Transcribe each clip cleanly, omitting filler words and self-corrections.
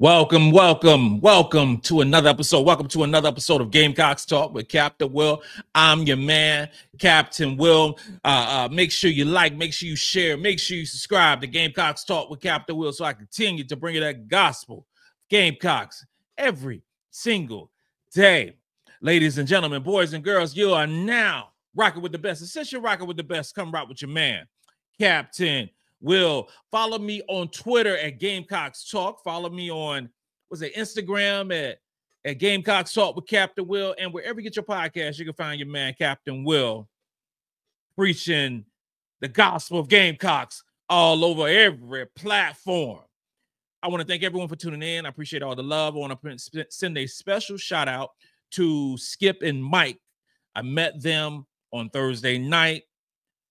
Welcome to another episode. Welcome to another episode of Gamecocks Talk with Captain Will. I'm your man, Captain Will. Make sure you like, make sure you share, make sure you subscribe to Gamecocks Talk with Captain Will so I continue to bring you that gospel Gamecocks every single day. Ladies and gentlemen, boys and girls, you are now rocking with the best. And since you're rocking with the best, come rock with your man, Captain Will. Follow me on Twitter at Gamecocks Talk. Follow me on Instagram at Gamecocks Talk with Captain Will. And wherever you get your podcast, you can find your man Captain Will preaching the gospel of Gamecocks all over every platform. I want to thank everyone for tuning in. I appreciate all the love. I want to send a special shout out to Skip and Mike. I met them on Thursday night.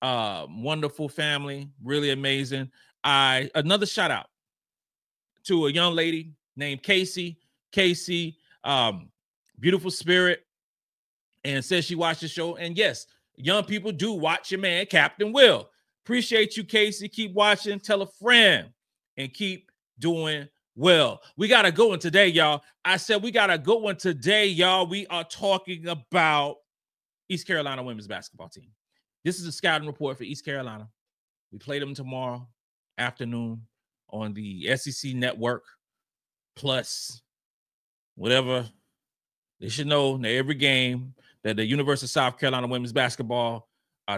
Wonderful family, really amazing. Another shout out to a young lady named Casey, beautiful spirit, and says she watched the show. And yes, young people do watch your man Captain Will. Appreciate you, Casey. Keep watching, tell a friend, and keep doing well. We got a good one today, y'all. I said we got a good one today, y'all. We are talking about East Carolina women's basketball team. This is a scouting report for East Carolina. We play them tomorrow afternoon on the SEC network, plus whatever they should know in every game that the University of South Carolina women's basketball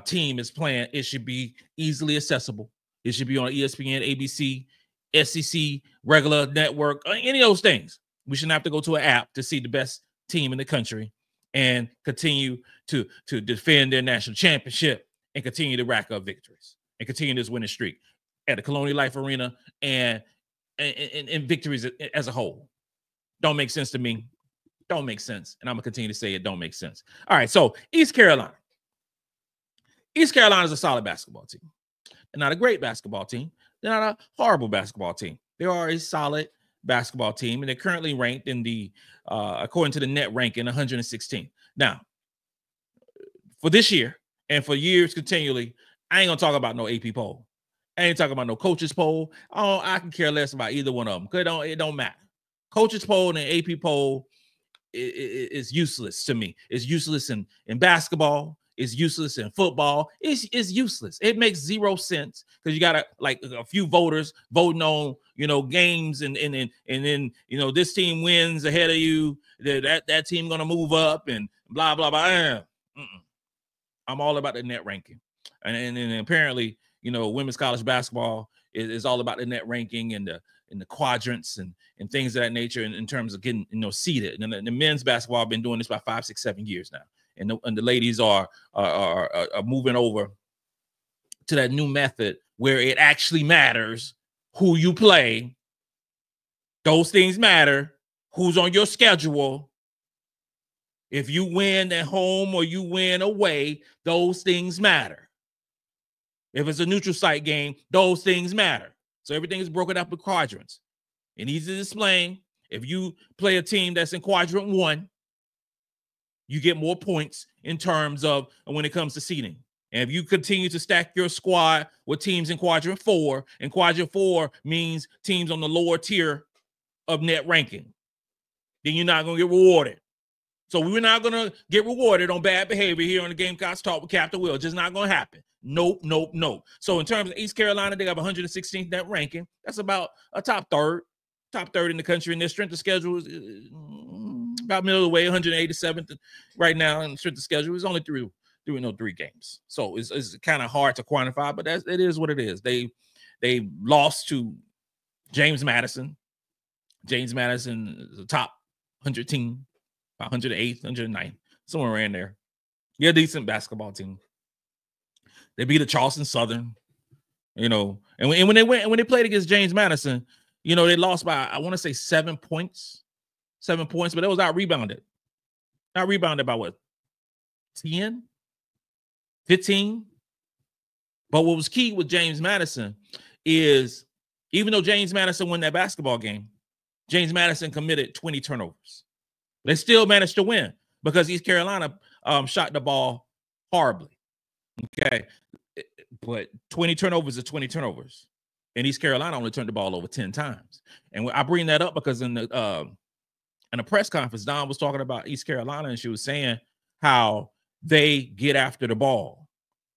team is playing. It should be easily accessible. It should be on ESPN, ABC, SEC, regular network, any of those things. We shouldn't have to go to an app to see the best team in the country and continue to defend their national championship and continue to rack up victories and continue this winning streak at the Colonial Life Arena and victories as a whole. Don't make sense to me. Don't make sense. And I'm going to continue to say it don't make sense. All right, so East Carolina. East Carolina is a solid basketball team. They're not a great basketball team. They're not a horrible basketball team. They are a solid basketball team, and they're currently ranked in the according to the net ranking 116. Now, for this year and for years continually, I ain't gonna talk about no AP poll. I ain't talking about no coaches poll. Oh, I can care less about either one of them because it don't matter. Coaches poll and AP poll is useless to me. It's useless in basketball. It's useless in football. It's useless. It makes zero sense because you got a few voters voting on games and then this team wins ahead of you. That team gonna move up and blah blah blah. I'm all about the net ranking, and apparently women's college basketball is all about the net ranking and the quadrants and things of that nature in terms of getting seeded. And the men's basketball have been doing this about 5, 6, 7 years now. And the ladies are moving over to that new method where it actually matters who you play. Those things matter. Who's on your schedule. If you win at home or you win away, those things matter. If it's a neutral site game, those things matter. So everything is broken up in quadrants. And easy to explain. If you play a team that's in quadrant 1, you get more points in terms of when it comes to seeding. And if you continue to stack your squad with teams in quadrant 4, and quadrant 4 means teams on the lower tier of net ranking, then you're not going to get rewarded. So we're not going to get rewarded on bad behavior here on the Gamecocks Talk with Captain Will. Just not going to happen. Nope. So in terms of East Carolina, they have 116th net ranking. That's about a top third in the country. And their strength of schedule is about middle of the way, 187th right now. And strength of schedule is only through 3 games. So it's kind of hard to quantify, but it is what it is. They lost to James Madison. James Madison is a top 100 team, about 108th, 109th, somewhere around there. You're a decent basketball team. They beat a Charleston Southern, and when they played against James Madison, they lost by, I want to say 7 points, but it was out rebounded. Out rebounded by what? 10, 15. But what was key with James Madison is even though James Madison won that basketball game, James Madison committed 20 turnovers. They still managed to win because East Carolina shot the ball horribly. Okay. But 20 turnovers is 20 turnovers. And East Carolina only turned the ball over 10 times. And I bring that up because in a press conference, Dawn was talking about East Carolina, and she was saying how they get after the ball.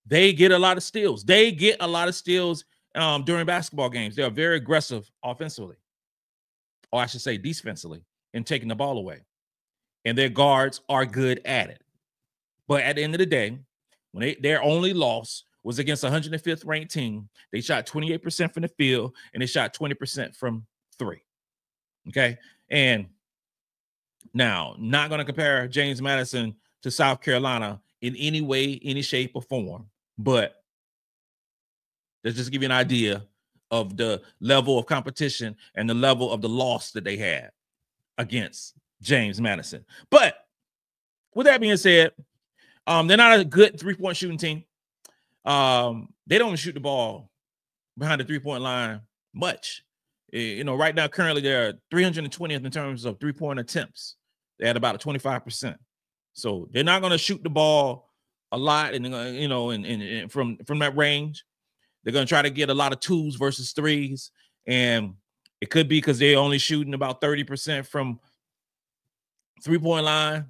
They get a lot of steals. They get a lot of steals during basketball games. They are very aggressive offensively, or I should say defensively, in taking the ball away. And their guards are good at it. But at the end of the day, when their only loss was against a 105th ranked team, they shot 28% from the field, and they shot 20% from three. Okay. And now, not going to compare James Madison to South Carolina in any way, any shape or form, but let's just give you an idea of the level of competition and the level of the loss that they had against James Madison. But with that being said, they're not a good three-point shooting team. They don't shoot the ball behind the three-point line much. You know, right now, currently, they're 320th in terms of three-point attempts. They had about a 25%. So they're not going to shoot the ball a lot, and you know, and from that range, they're going to try to get a lot of twos versus threes, and it could be because they're only shooting about 30% from three-point line.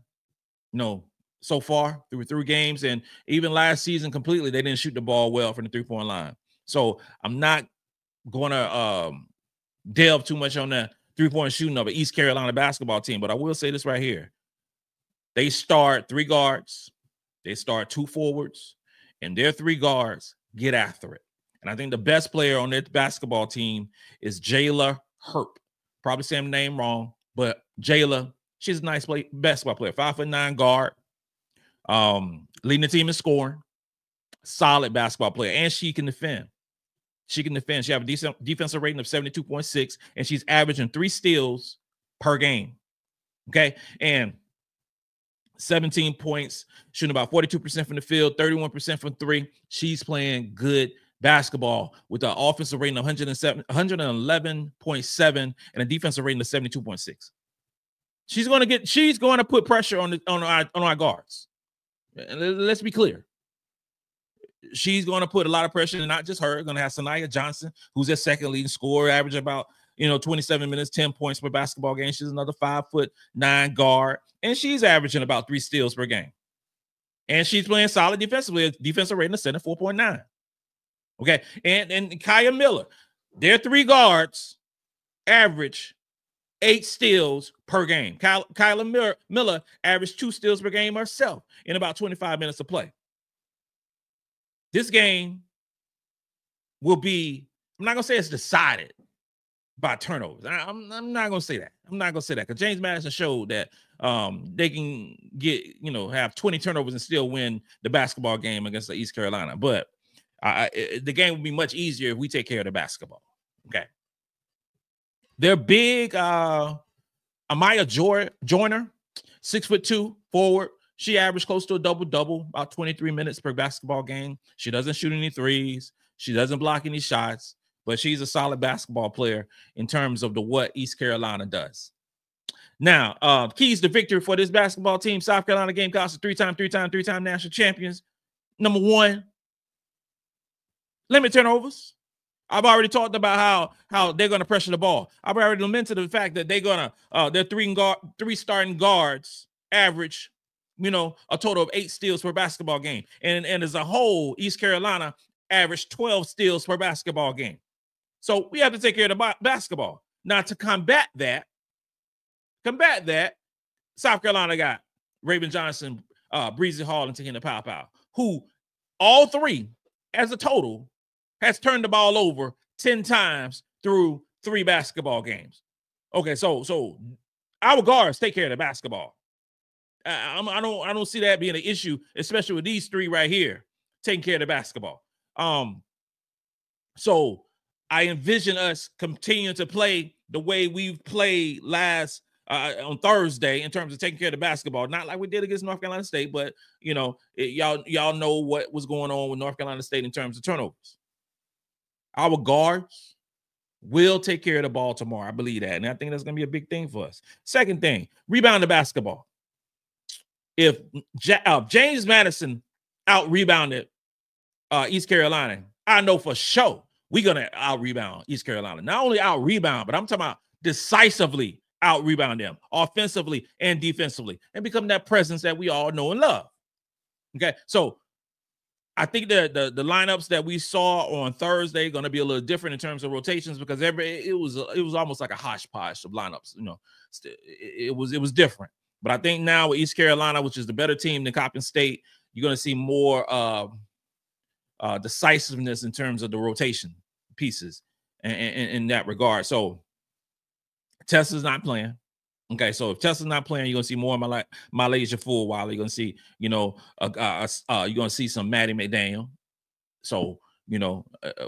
You know, so far through 3 games, and even last season completely, they didn't shoot the ball well from the three-point line. So I'm not going to delve too much on the three-point shooting of an East Carolina basketball team, but I will say this right here. They start 3 guards, they start 2 forwards, and their 3 guards get after it. And I think the best player on their basketball team is Jayla Herp. Probably saying the name wrong, but Jayla, she's a nice basketball player, 5'9" guard, leading the team in scoring, solid basketball player, and she can defend. She can defend. She has a decent defensive rating of 72.6, and she's averaging 3 steals per game. Okay, and 17 points, shooting about 42% from the field, 31% from 3. She's playing good basketball with an offensive rating of 111.7 and a defensive rating of 72.6. She's going to put pressure on our guards. Let's be clear. She's going to put a lot of pressure, and not just her. Going to have Sania Johnson, who's their second leading scorer, average about 27 minutes, 10 points per basketball game. She's another 5'9" guard, and she's averaging about 3 steals per game. And she's playing solid defensively, defensive rating of 74.9. Okay, and Kaya Miller, their 3 guards average 8 steals per game. Kyla Miller averaged 2 steals per game herself in about 25 minutes of play. This game will be, I'm not going to say it's decided by turnovers. I'm not going to say that. I'm not going to say that because James Madison showed that they can have 20 turnovers and still win the basketball game against the East Carolina. But the game will be much easier if we take care of the basketball. Okay. They're big. Amaya Joyner, 6'2" forward. She averaged close to a double-double, about 23 minutes per basketball game. She doesn't shoot any threes. She doesn't block any shots, but she's a solid basketball player in terms of what East Carolina does. Now, keys to victory for this basketball team. South Carolina Gamecocks are 3-time national champions. Number 1, limit turnovers. I've already talked about how they're going to pressure the ball. I've already lamented the fact that they're going to their 3 starting guards average a total of 8 steals per basketball game. And as a whole, East Carolina averaged 12 steals per basketball game. So we have to take care of the basketball. Now, to combat that, South Carolina got Raven Johnson, Bree Hall, and Tahina Pow, who all 3 as a total has turned the ball over 10 times through 3 basketball games. Okay, so our guards take care of the basketball. I don't see that being an issue, especially with these 3 right here taking care of the basketball. So I envision us continuing to play the way we've played last on Thursday in terms of taking care of the basketball. Not like we did against North Carolina State, but y'all know what was going on with North Carolina State in terms of turnovers. Our guards will take care of the ball tomorrow. I believe that, and I think that's going to be a big thing for us. Second thing, rebound the basketball. If James Madison out-rebounded East Carolina, I know for sure we're going to out-rebound East Carolina. Not only out-rebound, but I'm talking about decisively out-rebound them, offensively and defensively, and become that presence that we all know and love. Okay, so I think the lineups that we saw on Thursday are going to be a little different in terms of rotations, because it was almost like a hodgepodge of lineups. You know, it was different. But I think now with East Carolina, which is the better team than Coppin State, you're going to see more decisiveness in terms of the rotation pieces in that regard. So Tessa's not playing. Okay, so if Tessa's not playing, you're gonna see more of MiLaysia Fulwiley. You're gonna see, you know, you're gonna see some Maddy McDaniel. So, you know,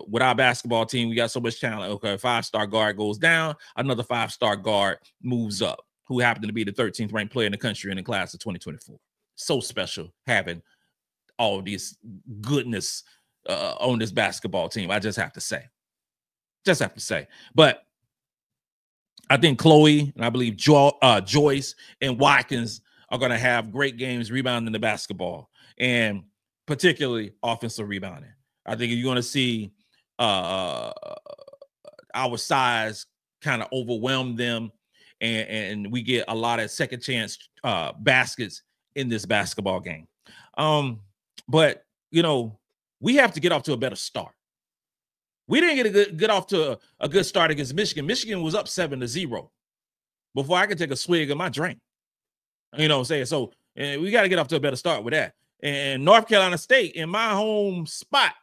with our basketball team, we got so much talent. Okay, a 5-star guard goes down, another 5-star guard moves up, who happened to be the 13th ranked player in the country in the class of 2024. So special having all this goodness on this basketball team. I just have to say. But I think Chloe and I believe Joyce and Watkins are going to have great games rebounding the basketball, and particularly offensive rebounding. I think you're going to see our size kind of overwhelm them, and we get a lot of second chance baskets in this basketball game. But, you know, we have to get off to a better start. We didn't get off to a good start against Michigan. Michigan was up 7-0 before I could take a swig of my drink. You know what I'm saying? So we got to get off to a better start with that. And North Carolina State, in my home spot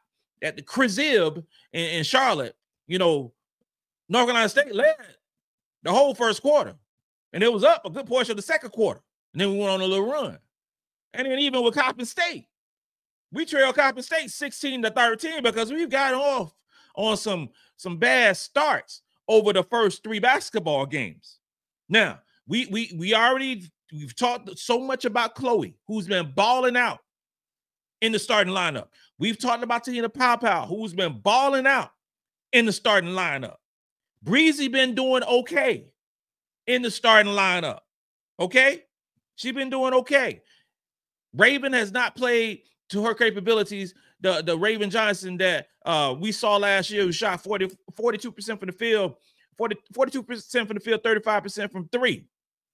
at the Crizib in Charlotte, you know, North Carolina State led the whole first quarter. And it was up a good portion of the second quarter. And then we went on a little run. And then even with Coppin State, we trailed Coppin State 16-13 because we've got off on some bad starts over the first 3 basketball games. Now, we've talked so much about Chloe, who's been balling out in the starting lineup. We've talked about Tina Pow, who's been balling out in the starting lineup. Breezy been doing okay in the starting lineup. Okay? She's been doing okay. Raven has not played to her capabilities. The Raven Johnson that we saw last year, who shot 42% from the field, 42% from the field, 35% from 3.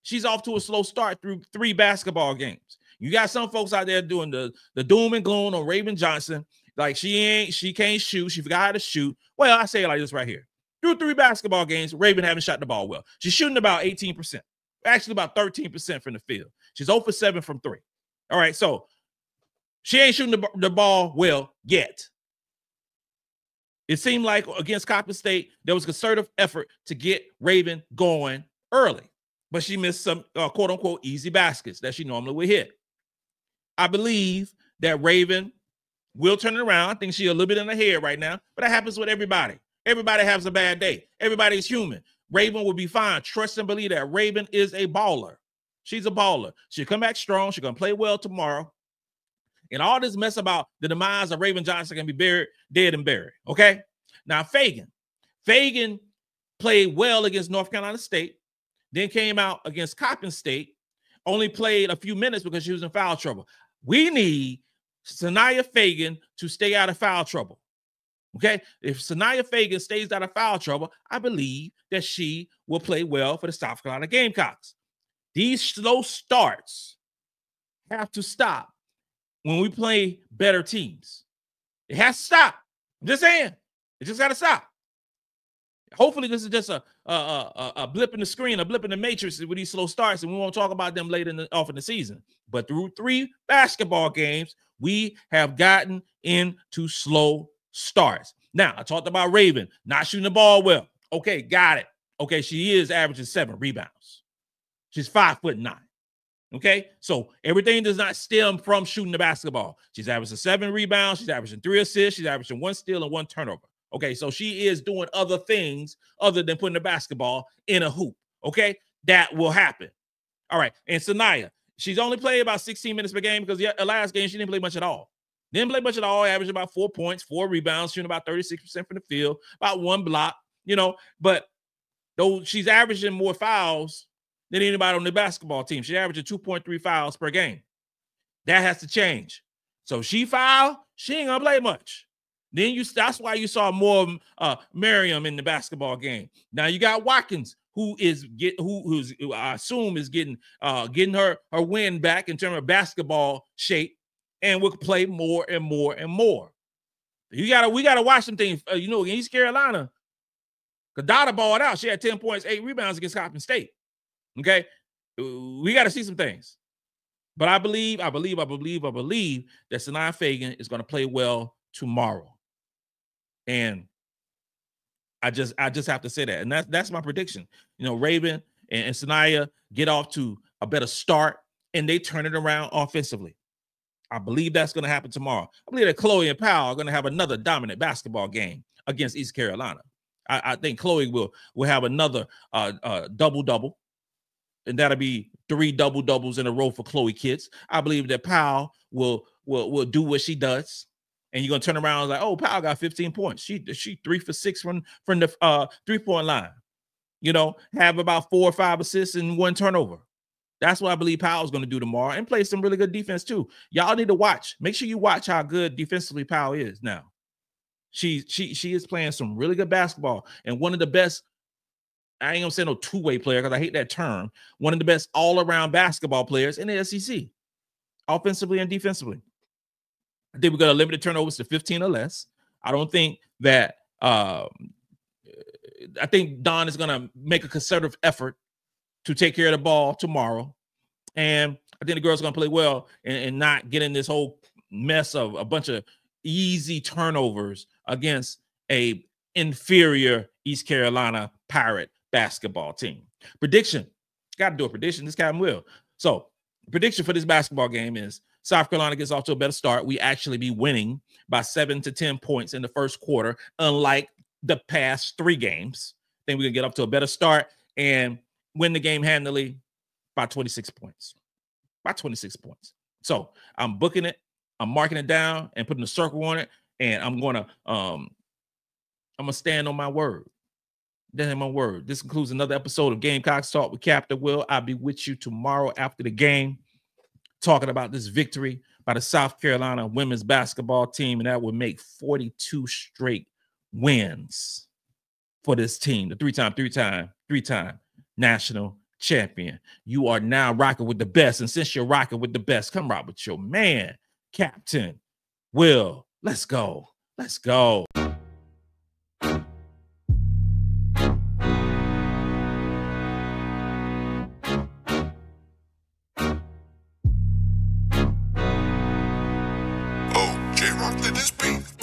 She's off to a slow start through 3 basketball games. You got some folks out there doing the doom and gloom on Raven Johnson, like she can't shoot, she forgot how to shoot. Well, I say it like this right here. Through 3 basketball games, Raven haven't shot the ball well. She's shooting about 18%, actually about 13% from the field. She's 0 for 7 from 3. All right, so she ain't shooting the ball well yet. It seemed like against Coppin State, there was concerted effort to get Raven going early, but she missed some quote-unquote easy baskets that she normally would hit. I believe that Raven will turn it around. I think she's a little bit in her head right now, but that happens with everybody. Everybody has a bad day. Everybody's human. Raven will be fine. Trust and believe that Raven is a baller. She's a baller. She'll come back strong. She's going to play well tomorrow. And all this mess about the demise of Raven Johnson can be buried, dead and buried. Okay? Now, Feagin played well against North Carolina State, then came out against Coppin State, only played a few minutes because she was in foul trouble. We need Sania Feagin to stay out of foul trouble. Okay? If Sania Feagin stays out of foul trouble, I believe that she will play well for the South Carolina Gamecocks. These slow starts have to stop when we play better teams. It has to stop. I'm just saying. It just got to stop. Hopefully this is just a blip in the screen, a blip in the matrix with these slow starts, and we won't talk about them later off in the season. But through 3 basketball games, we have gotten into slow starts. Now, I talked about Raven not shooting the ball well. Okay, got it. Okay, she is averaging 7 rebounds. She's 5'9". Okay, so everything does not stem from shooting the basketball. She's averaging 7 rebounds. She's averaging 3 assists. She's averaging 1 steal and 1 turnover. Okay, so she is doing other things other than putting the basketball in a hoop. Okay, that will happen. All right, and Sania, she's only played about 16 minutes per game because the last game she didn't play much at all. Averaged about 4 points, 4 rebounds, shooting about 36% from the field, about 1 block, you know. But though she's averaging more fouls than anybody on the basketball team. She's averaging 2.3 fouls per game. That has to change. So she foul, she ain't gonna play much. That's why you saw more of Maryam in the basketball game. Now you got Watkins, who I assume is getting her win back in terms of basketball shape, and will play more and more and more. We gotta watch some things. Against East Carolina, because Dauda balled out. She had 10 points, 8 rebounds against Coppin State. Okay, we got to see some things. But I believe that Sania Feagin is going to play well tomorrow. And I just have to say that. And that's my prediction. Raven and Sania get off to a better start, and they turn it around offensively. I believe that's going to happen tomorrow. I believe that Chloe and Powell are going to have another dominant basketball game against East Carolina. I think Chloe will have another double-double, and that'll be 3 double-doubles in a row for Chloe kids. I believe that Powell will do what she does, and you're going to turn around and like, oh, Powell got 15 points. She 3 for 6 from the 3-point line. Have about 4 or 5 assists and 1 turnover. That's what I believe Powell's going to do tomorrow, and play some really good defense too. Y'all need to watch. Make sure you watch how good defensively Powell is now. She is playing some really good basketball, and one of the best, I ain't gonna say no two-way player because I hate that term, one of the best all-around basketball players in the SEC, offensively and defensively. I think we're going to limit the turnovers to 15 or less. I don't think that I think Dawn is going to make a concerted effort to take care of the ball tomorrow. And I think the girls are going to play well and not get in this whole mess of a bunch of easy turnovers against a inferior East Carolina Pirate basketball team. Prediction. Got to do a prediction. This guy will. So prediction for this basketball game is South Carolina gets off to a better start. We actually be winning by 7 to 10 points in the first quarter, unlike the past 3 games. I think we can get up to a better start and win the game handily by 26 points. By 26 points. So I'm booking it. I'm marking it down and putting a circle on it. And I'm gonna stand on my word. That's my word. This concludes another episode of Gamecocks Talk with Captain Will. I'll be with you tomorrow after the game, talking about this victory by the South Carolina women's basketball team, and that would make 42 straight wins for this team, the three-time national champion. You are now rocking with the best, and since you're rocking with the best, come rock with your man, Captain Will. Let's go. Let's go. J-Rock did this beat.